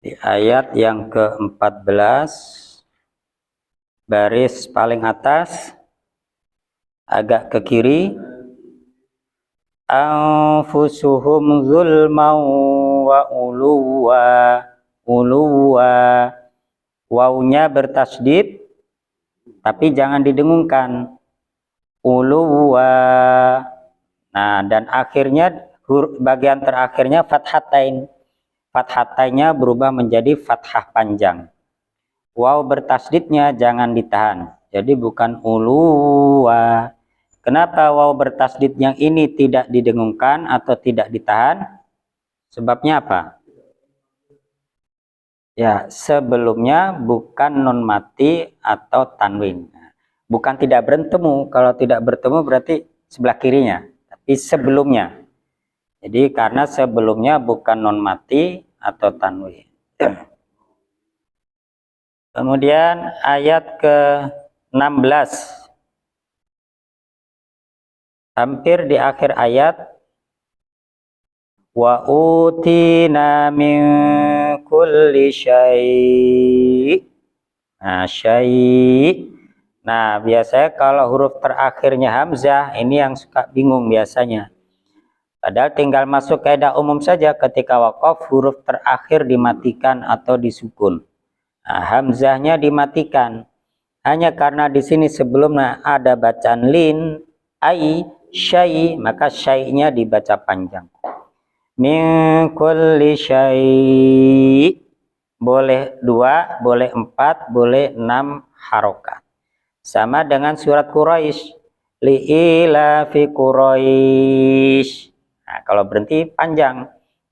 Di ayat yang ke-14, baris paling atas, agak ke kiri. Anfusuhum zulman wa uluwa. Wawunya bertasydid, tapi jangan didengungkan. Uluwa. Nah, dan akhirnya bagian terakhirnya fathatain. Fathatainnya berubah menjadi fathah panjang. Waw bertasydidnya jangan ditahan. Jadi bukan uluwa. Kenapa waw bertasydid yang ini tidak didengungkan atau tidak ditahan? Sebabnya apa? Ya, sebelumnya bukan nun mati atau tanwin. Bukan tidak bertemu. Kalau tidak bertemu berarti sebelah kirinya. Tapi sebelumnya. Jadi karena sebelumnya bukan nun mati atau tanwin. Kemudian ayat ke-16. Hampir di akhir ayat. Wa utina min kulli syai'. Nah, syai'. Nah, biasanya kalau huruf terakhirnya hamzah, ini yang suka bingung biasanya. Padahal tinggal masuk kaidah umum saja ketika waqaf huruf terakhir dimatikan atau disukun. Nah, hamzahnya dimatikan. Hanya karena di sini sebelumnya ada bacaan lin, ai, syai, maka syai-nya dibaca panjang. Min kulli syai'. Boleh 2, boleh 4, boleh 6 harokat. Sama dengan surat Quraisy. Li'ila fi Quraisy. Nah, kalau berhenti panjang.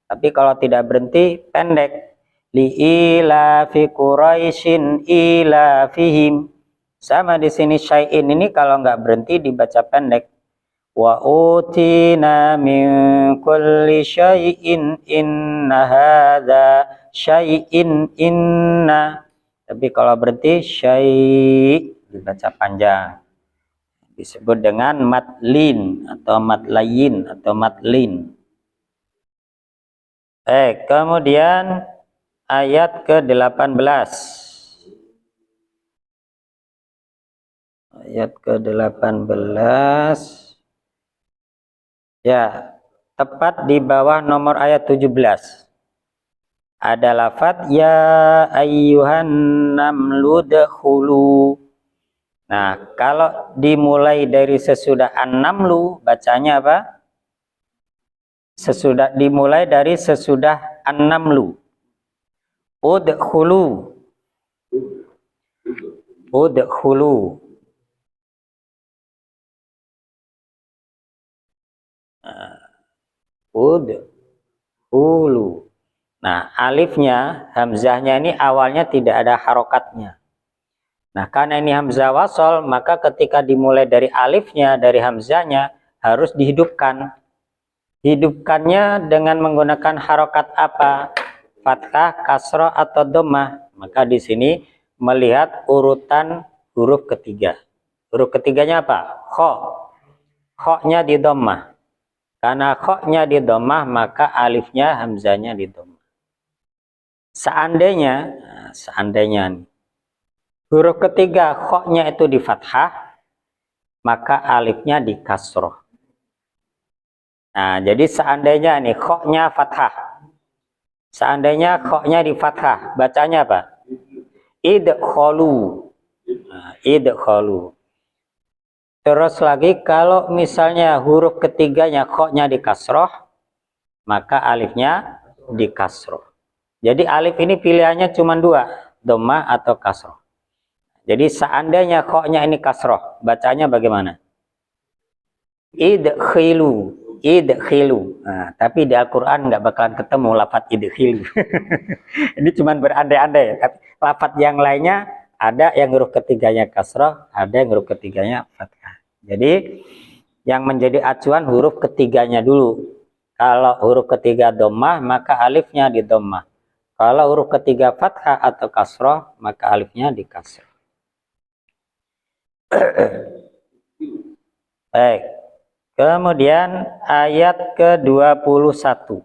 Tapi kalau tidak berhenti pendek. Li'ila fi Quraisyin ila fihim. Sama di sini syai'in ini kalau nggak berhenti dibaca pendek. Wa utina min kulli syai'in inna hadza syai'in inna. Tapi kalau berhenti syai' dibaca panjang. Disebut dengan matlin atau matlayin atau matlin. Kemudian ayat ke-18. Ayat ke-18. Ya, tepat di bawah nomor ayat 17. Ada lafadz ya ayyuhan namlu dkhulu. Nah, kalau dimulai dari sesudah an-namlu, bacanya apa? Dimulai dari sesudah an-namlu. Udkhulu. Udkhulu. Udkhulu. Nah, alifnya, hamzahnya ini awalnya tidak ada harokatnya. Nah, karena ini hamzah wasol, maka ketika dimulai dari alifnya, dari hamzahnya, harus dihidupkan. Hidupkannya dengan menggunakan harokat apa? Fathah, kasroh, atau dhammah. Maka di sini melihat urutan huruf ketiga. Huruf ketiganya apa? Kho. Kho-nya di dhammah. Karena kho-nya di dhammah, maka alifnya, hamzahnya di dhammah. Seandainya nih, huruf ketiga kho-nya itu di fathah, maka alifnya di kasroh. Nah, jadi seandainya nih kho-nya fathah. Seandainya kho-nya di fathah, bacanya apa? Idkholu. Nah, idkholu. Terus lagi kalau misalnya huruf ketiganya kho-nya di kasroh, maka alifnya di kasroh. Jadi alif ini pilihannya cuma 2, dhammah atau kasroh. Jadi seandainya kho-nya ini kasroh, bacanya bagaimana? Idkhilu, idkhilu. Nah, tapi di Al-Quran nggak bakalan ketemu lafadz idkhilu. Ini cuma berandai-andai. Tapi lafadz yang lainnya ada yang huruf ketiganya kasroh, ada yang huruf ketiganya fathah. Jadi yang menjadi acuan huruf ketiganya dulu. Kalau huruf ketiga dhammah, maka alifnya di dhammah. Kalau huruf ketiga fathah atau kasroh, maka alifnya di kasroh. Baik. Kemudian ayat ke-21.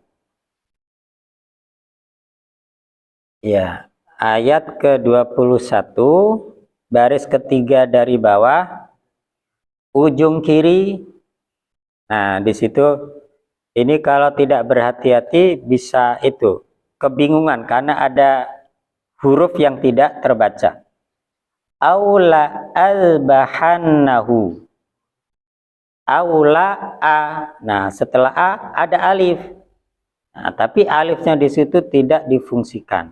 Ya, ayat ke-21 baris ketiga dari bawah ujung kiri. Nah, di situ ini kalau tidak berhati-hati bisa itu kebingungan karena ada huruf yang tidak terbaca. Aula albahannahu. Aula a. Nah, setelah a ada alif. Nah, tapi alifnya di situ tidak difungsikan.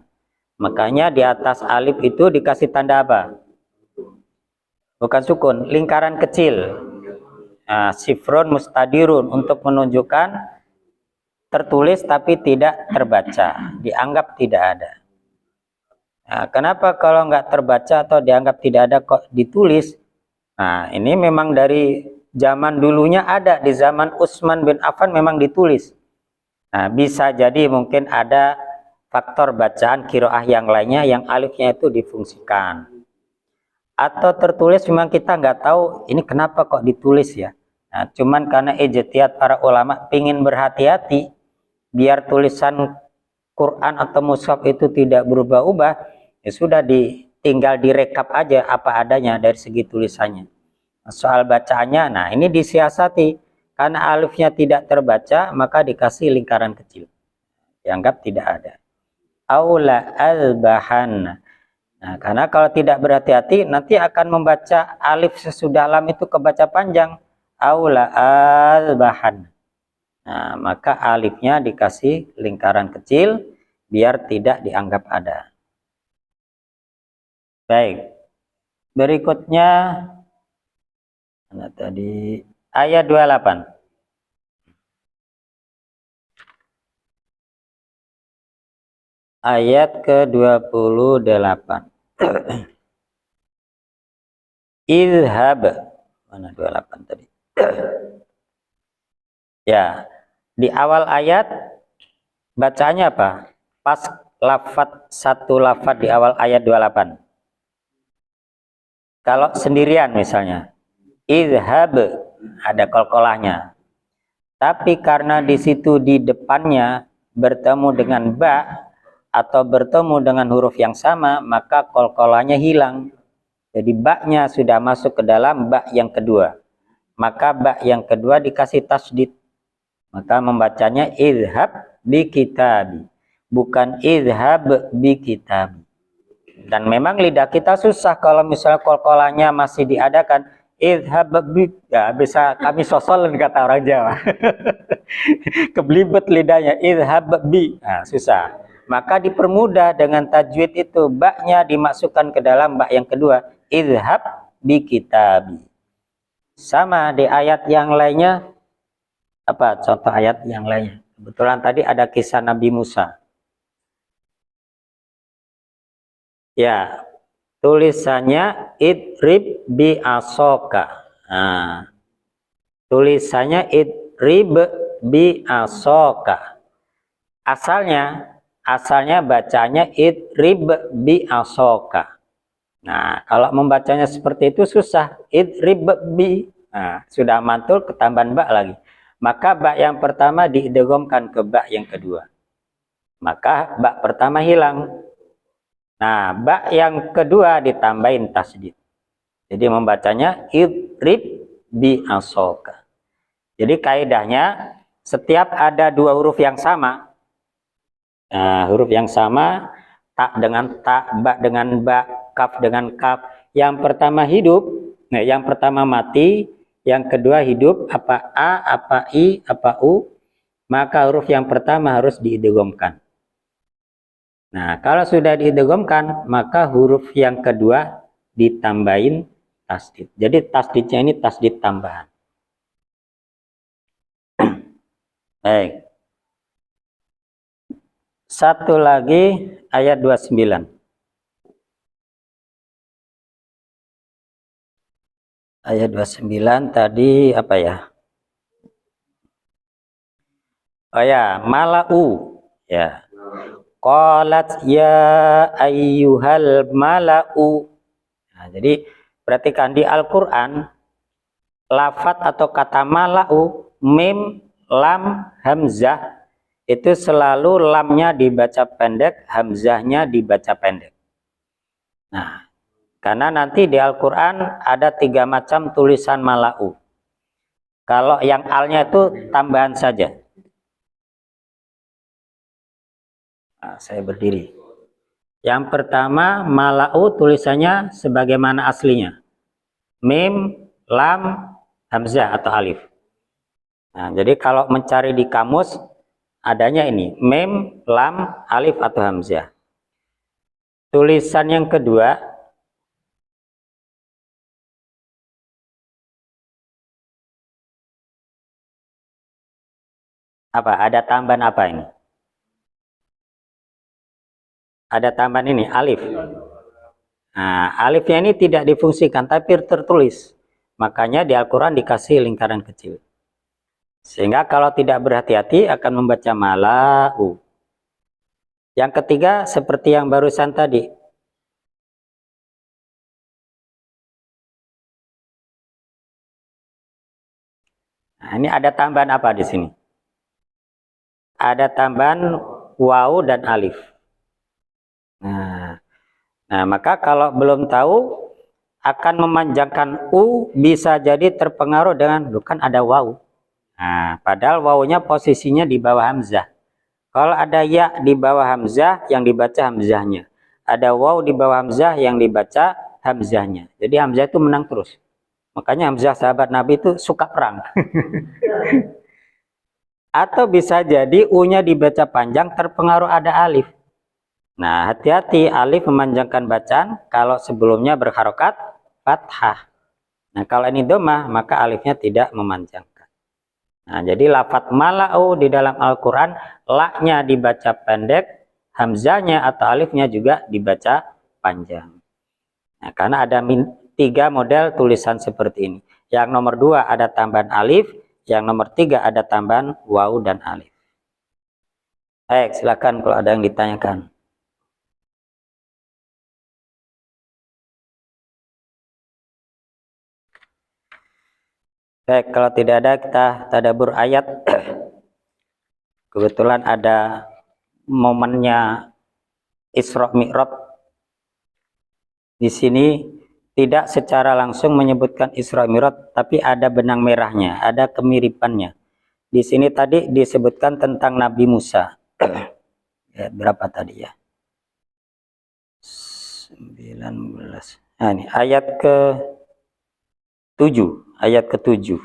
Makanya di atas alif itu dikasih tanda apa? Bukan sukun, lingkaran kecil. Nah, sifron mustadirun untuk menunjukkan tertulis tapi tidak terbaca, dianggap tidak ada. Nah, kenapa kalau nggak terbaca atau dianggap tidak ada kok ditulis? Nah, ini memang dari zaman dulunya ada, di zaman Utsman bin Affan memang ditulis. Nah, bisa jadi mungkin ada faktor bacaan qiraah yang lainnya yang alifnya itu difungsikan. Atau tertulis memang kita nggak tahu ini kenapa kok ditulis ya. Nah, cuman karena ijtihad para ulama pingin berhati-hati biar tulisan Quran atau mushaf itu tidak berubah-ubah, ya sudah tinggal direkap aja apa adanya dari segi tulisannya. Soal bacaannya, nah ini disiasati karena alifnya tidak terbaca maka dikasih lingkaran kecil, dianggap tidak ada. Aula al-bahan. Nah, karena kalau tidak berhati-hati nanti akan membaca alif sesudah lam itu kebaca panjang. Aula al-bahan. Nah, maka alifnya dikasih lingkaran kecil biar tidak dianggap ada. Baik. Berikutnya tadi ayat 28. Ayat ke-28. Idhab. Mana 28 tadi? Ya, di awal ayat bacanya apa? Pas satu lafad di awal ayat 28. Kalau sendirian misalnya, idhab ada qalqalahnya. Tapi karena di situ di depannya bertemu dengan ba atau bertemu dengan huruf yang sama, maka qalqalahnya hilang. Jadi ba-nya sudah masuk ke dalam ba yang kedua. Maka ba yang kedua dikasih tasdid. Maka membacanya idhab bi kitabi, bukan idhab bi kitabi. Dan memang lidah kita susah kalau misalnya qalqalahnya masih diadakan idhab bi, ya bisa kami sosolin kata orang Jawa. Keblibet lidahnya idhab bi, nah, susah. Maka dipermudah dengan tajwid itu, ba-nya dimasukkan ke dalam ba yang kedua, idhab bi kitabi. Sama di ayat yang lainnya, apa contoh ayat yang lainnya? Kebetulan tadi ada kisah Nabi Musa. Ya, tulisannya idrib bi asoka. Nah, tulisannya idrib bi asoka. Asalnya bacanya idrib bi asoka. Nah, kalau membacanya seperti itu susah. Idrib bi. Nah, sudah mantul ketambahan ba lagi. Maka ba yang pertama diidghamkan ke ba yang kedua. Maka ba pertama hilang. Nah, ba yang kedua ditambahin tasdid. Jadi membacanya idrib bi asoka. Jadi kaidahnya setiap ada dua huruf yang sama. Nah, huruf yang sama, tak dengan tak, ba dengan ba, kaf dengan kaf. Yang pertama hidup, nah yang pertama mati, yang kedua hidup, apa a, apa i, apa u, maka huruf yang pertama harus diidghamkan. Nah, kalau sudah diidghamkan, maka huruf yang kedua ditambahin tasdid. Jadi tasdidnya ini tasdid tambahan. Baik. Satu lagi ayat 29. Ayat 29 tadi apa ya? Oh ya, mala'u. Ya. Qalat ya ayyuhal mala'u. Nah, jadi perhatikan di Al-Qur'an lafat atau kata mala'u, mim, lam, hamzah itu selalu lamnya dibaca pendek, hamzahnya dibaca pendek. Nah, karena nanti di Al-Quran ada 3 macam tulisan mala'u. Kalau yang alnya itu tambahan saja. Nah, saya berdiri. Yang pertama, mala'u tulisannya sebagaimana aslinya. Mim, lam, hamzah atau alif. Nah, jadi kalau mencari di kamus, adanya ini, mim, lam, alif atau hamzah. Tulisan yang kedua, apa? Ada tambahan apa ini? Ada tambahan ini, alif. Nah, alifnya ini tidak difungsikan, tapi tertulis. Makanya di Al-Quran dikasih lingkaran kecil. Sehingga kalau tidak berhati-hati akan membaca mala'u. Yang ketiga, seperti yang barusan tadi. Nah, ini ada tambahan apa di sini? Ada tambahan waw dan alif. Nah, maka kalau belum tahu, akan memanjangkan u bisa jadi terpengaruh dengan, bukan ada waw. Nah, padahal wawnya posisinya di bawah hamzah. Kalau ada ya di bawah hamzah, yang dibaca hamzahnya. Ada waw di bawah hamzah, yang dibaca hamzahnya. Jadi hamzah itu menang terus. Makanya hamzah sahabat Nabi itu suka perang. Atau bisa jadi u-nya dibaca panjang, terpengaruh ada alif. Nah, hati-hati, alif memanjangkan bacaan kalau sebelumnya berharokat fathah. Nah, kalau ini domah, maka alifnya tidak memanjangkan. Nah, jadi lafadz mala'u di dalam Al-Quran, la-nya dibaca pendek, hamzahnya atau alifnya juga dibaca panjang. Nah, karena ada 3 model tulisan seperti ini. Yang nomor 2 ada tambahan alif, yang nomor 3 ada tambahan waw dan alif. Baik, silakan kalau ada yang ditanyakan. Baik, kalau tidak ada kita tadabbur ayat. Kebetulan ada momennya Isra Mi'raj. Di sini tidak secara langsung menyebutkan Isra Mi'raj, tapi ada benang merahnya, ada kemiripannya. Di sini tadi disebutkan tentang Nabi Musa. Ya, berapa tadi ya? 19. Nah, ini ayat ke-7, ayat ke-7.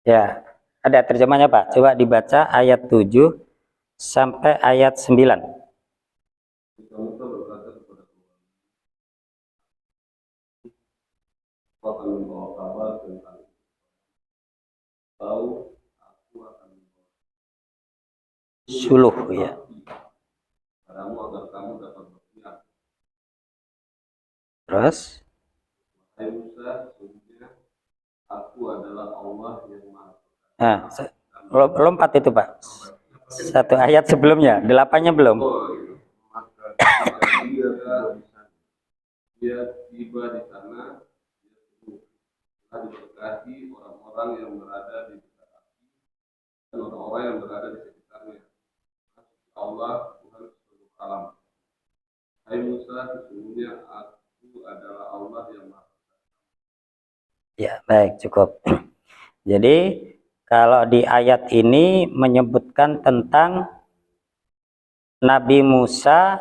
Ya, ada terjemahnya Pak. Coba dibaca ayat 7 sampai ayat 9. Akan membawa kabar tentang tahu aku akan membawa Suluh ya. padamu agar kamu dapat berpihak. Terus Hai Musa, sesungguhnya aku adalah Allah yang Maha Perkasa. Nah, lompat itu Pak. Satu ayat sebelumnya, 8-nya belum. Maka dia tiba di sana, dia diberkati orang-orang yang berada di dekat api dan orang-orang yang berada di sekitarnya. Allah Tuhan seluruh alam. Hai Musa, sesungguhnya aku adalah Allah yang Maha Perkasa. Ya, baik, cukup. Jadi kalau di ayat ini menyebutkan tentang Nabi Musa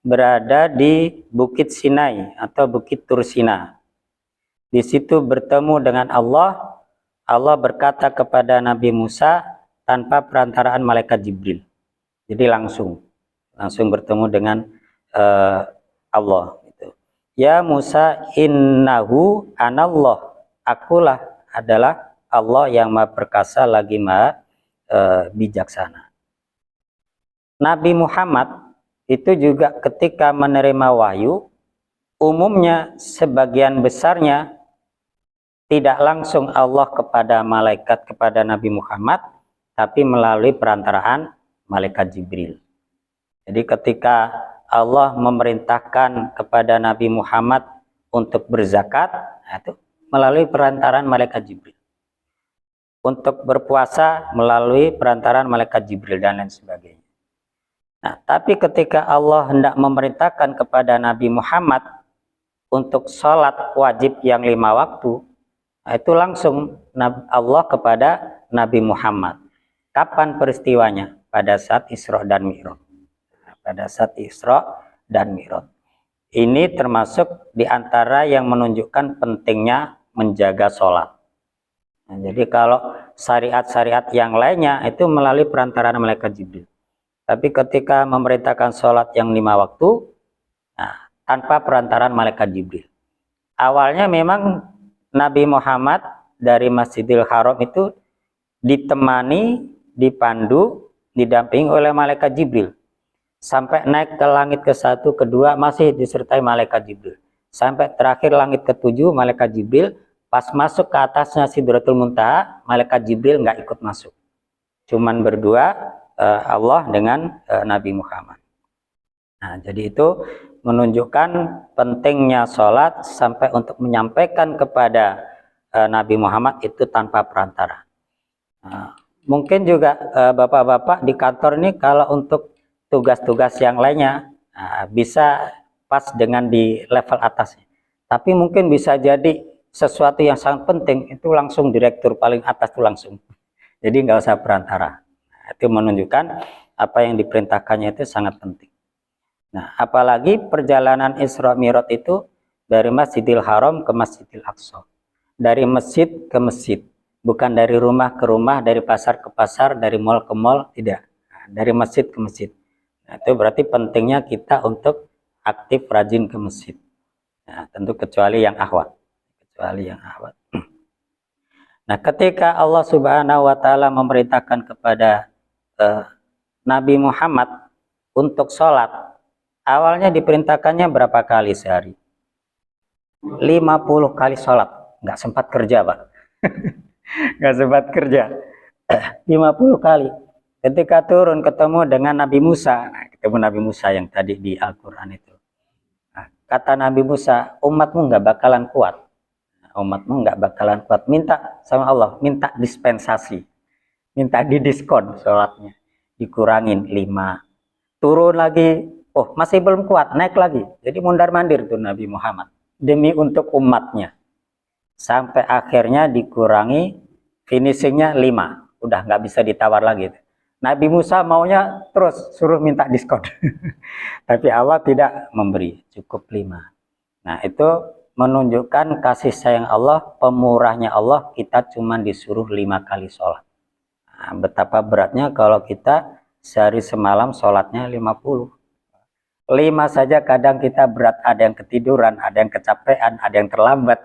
berada di Bukit Sinai atau Bukit Tursina. Di situ bertemu dengan Allah. Allah berkata kepada Nabi Musa tanpa perantaraan malaikat Jibril. Jadi langsung bertemu dengan Allah. Ya Musa, innahu anallah. Akulah adalah Allah yang Maha Perkasa lagi Maha bijaksana. Nabi Muhammad itu juga ketika menerima wahyu, umumnya sebagian besarnya tidak langsung Allah kepada malaikat, kepada Nabi Muhammad, tapi melalui perantaraan malaikat Jibril. Jadi ketika Allah memerintahkan kepada Nabi Muhammad untuk berzakat, itu melalui perantaraan malaikat Jibril. Untuk berpuasa melalui perantaraan malaikat Jibril dan lain sebagainya. Nah, tapi ketika Allah hendak memerintahkan kepada Nabi Muhammad untuk sholat wajib yang 5 waktu, nah itu langsung Allah kepada Nabi Muhammad. Kapan peristiwanya? Pada saat Isra dan Mi'raj. Pada saat Isra dan Mi'raj. Ini termasuk diantara yang menunjukkan pentingnya menjaga sholat. Nah, jadi kalau syariat-syariat yang lainnya itu melalui perantaraan malaikat Jibril. Tapi ketika memerintahkan sholat yang 5 waktu, nah, tanpa perantaraan malaikat Jibril. Awalnya memang Nabi Muhammad dari Masjidil Haram itu ditemani, dipandu, didampingi oleh malaikat Jibril. Sampai naik ke langit ke-1, ke-2 masih disertai malaikat Jibril. Sampai terakhir langit ke-7 malaikat Jibril. Pas masuk ke atasnya Sidratul Muntaha, malaikat Jibril nggak ikut masuk. Cuman berdua Allah dengan Nabi Muhammad. Nah, jadi itu menunjukkan pentingnya sholat sampai untuk menyampaikan kepada Nabi Muhammad itu tanpa perantara. Nah, mungkin juga bapak-bapak di kantor ini kalau untuk tugas-tugas yang lainnya bisa pas dengan di level atasnya. Tapi mungkin bisa jadi sesuatu yang sangat penting itu langsung direktur paling atas itu langsung. Jadi nggak usah perantara. Nah, itu menunjukkan apa yang diperintahkannya itu sangat penting. Nah, apalagi perjalanan Isra Mi'raj itu dari Masjidil Haram ke Masjidil Aqsa. Dari masjid ke masjid. Bukan dari rumah ke rumah, dari pasar ke pasar, dari mal ke mal, tidak. Nah, dari masjid ke masjid. Nah, itu berarti pentingnya kita untuk aktif rajin ke masjid. Nah, tentu kecuali yang akhwat. Nah, ketika Allah Subhanahu wa taala memerintahkan kepada Nabi Muhammad untuk sholat, awalnya diperintahkannya berapa kali sehari? 50 kali sholat. Nggak sempat kerja, Pak. Nggak sempat kerja. 50 kali. Ketika turun ketemu dengan Nabi Musa, ketemu Nabi Musa yang tadi di Al-Quran itu. Nah, kata Nabi Musa, umatmu nggak bakalan kuat. Umatmu nggak bakalan kuat. Minta sama Allah, minta dispensasi, minta didiskon sholatnya, dikurangin 5. Turun lagi, oh masih belum kuat, naik lagi. Jadi mundar-mandir tuh Nabi Muhammad demi untuk umatnya, sampai akhirnya dikurangi, finishingnya 5, udah nggak bisa ditawar lagi. Nabi Musa maunya terus suruh minta diskon, tapi Allah tidak memberi, cukup 5. Nah, itu menunjukkan kasih sayang Allah, pemurahnya Allah, kita cuma disuruh 5 kali sholat. Nah, betapa beratnya kalau kita sehari semalam sholatnya 50. 5 saja kadang kita berat, ada yang ketiduran, ada yang kecapean, ada yang terlambat,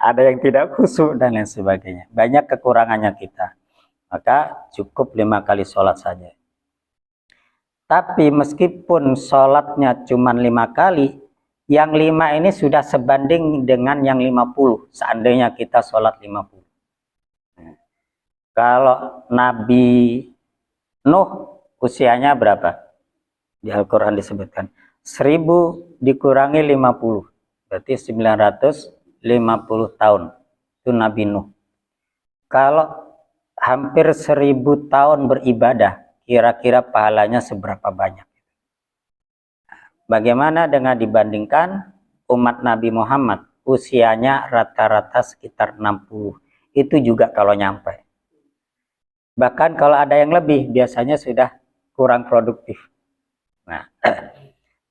ada yang tidak khusyuk dan lain sebagainya. Banyak kekurangannya kita. Maka cukup 5 kali sholat saja. Tapi meskipun sholatnya cuma 5 kali, yang 5 ini sudah sebanding dengan yang 50, seandainya kita sholat 50. Nah, kalau Nabi Nuh usianya berapa? Di Al-Quran disebutkan 1000 dikurangi 50, berarti 950 tahun. Itu Nabi Nuh. Kalau hampir 1000 tahun beribadah, kira-kira pahalanya seberapa banyak? Bagaimana dengan dibandingkan umat Nabi Muhammad, usianya rata-rata sekitar 60. Itu juga kalau nyampe. Bahkan kalau ada yang lebih, biasanya sudah kurang produktif. Nah,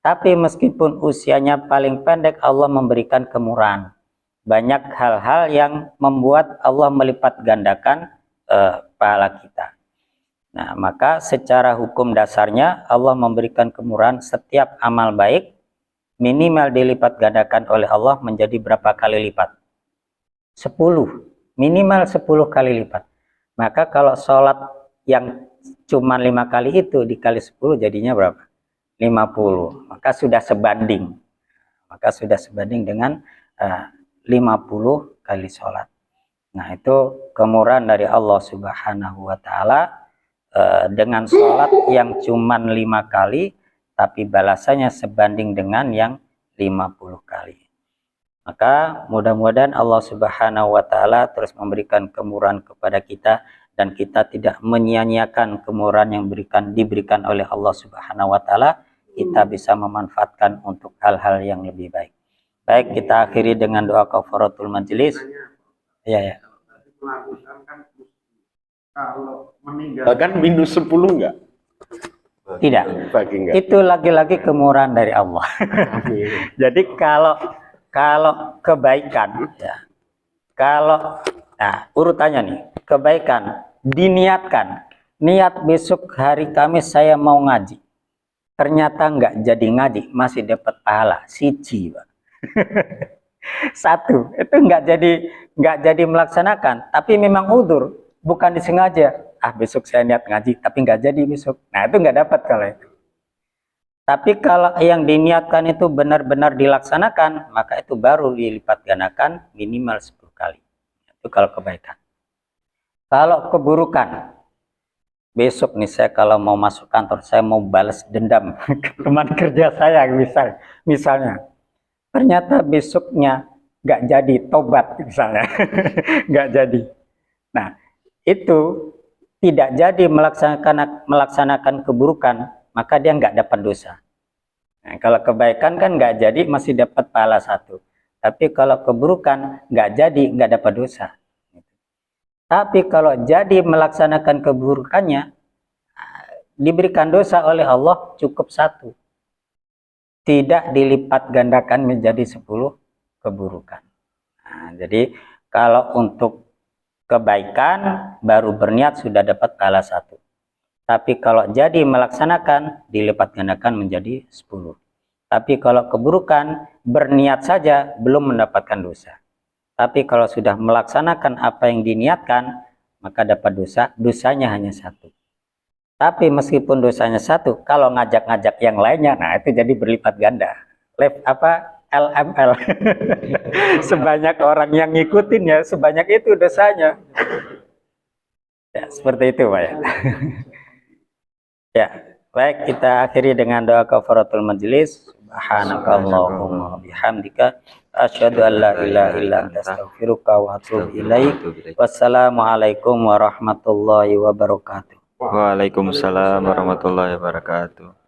tapi meskipun usianya paling pendek, Allah memberikan kemurahan. Banyak hal-hal yang membuat Allah melipat gandakan pahala kita. Nah, maka secara hukum dasarnya Allah memberikan kemurahan, setiap amal baik minimal dilipat gandakan oleh Allah menjadi berapa kali lipat? 10, minimal 10 kali lipat. Maka kalau sholat yang cuma 5 kali itu dikali 10 jadinya berapa? 50. Maka sudah sebanding. Maka sudah sebanding dengan 50 kali sholat. Nah, itu kemurahan dari Allah Subhanahu wa taala. Dengan sholat yang cuma 5 kali, tapi balasannya sebanding dengan yang 50 kali. Maka mudah-mudahan Allah Subhanahu wa taala terus memberikan kemurahan kepada kita dan kita tidak menyia-nyiakan kemurahan yang diberikan oleh Allah Subhanahu wa taala, kita bisa memanfaatkan untuk hal-hal yang lebih baik. Baik, kita akhiri dengan doa kafaratul majelis. Iya ya. Kalau meninggalkan minus 10 enggak? Tidak. Bagi enggak? Itu lagi-lagi kemurahan dari Allah. Jadi kalau kebaikan ya. Urutannya nih, kebaikan diniatkan. Niat besok hari Kamis saya mau ngaji. Ternyata enggak jadi ngaji, masih dapat pahala siji, Pak. Satu, itu enggak jadi melaksanakan, tapi memang udzur, bukan disengaja. Besok saya niat ngaji, tapi enggak jadi besok. Nah, itu enggak dapat kalau itu. Tapi kalau yang diniatkan itu benar-benar dilaksanakan, maka itu baru dilipat gandakan minimal 10 kali. Itu kalau kebaikan. Kalau keburukan, besok nih saya kalau mau masuk kantor, saya mau balas dendam ke teman kerja saya misalnya. Ternyata besoknya nggak jadi tobat misalnya, nggak jadi. Nah, itu tidak jadi melaksanakan keburukan, maka dia nggak dapat dosa. Nah, kalau kebaikan kan nggak jadi masih dapat pahala 1. Tapi kalau keburukan nggak jadi nggak dapat dosa. Tapi kalau jadi melaksanakan keburukannya, diberikan dosa oleh Allah cukup 1. Tidak dilipat gandakan menjadi 10 keburukan. Nah, jadi kalau untuk kebaikan baru berniat sudah dapat pahala 1. Tapi kalau jadi melaksanakan dilipat gandakan menjadi 10. Tapi kalau keburukan berniat saja belum mendapatkan dosa. Tapi kalau sudah melaksanakan apa yang diniatkan maka dapat dosa, dosanya hanya 1. Tapi meskipun dosanya 1, kalau ngajak-ngajak yang lainnya, nah itu jadi berlipat ganda. LML. Sebanyak orang yang ngikutin ya, sebanyak itu dosanya. Ya, seperti itu, Pak ya. Ya, baik, kita akhiri dengan doa kafaratul majelis. Subhanakallahumma bihamdika asyhadu an la ilaha illa anta astaghfiruka wa atubu ilaik. Wassalamualaikum warahmatullahi wabarakatuh. Waalaikumsalam warahmatullahi wabarakatuh.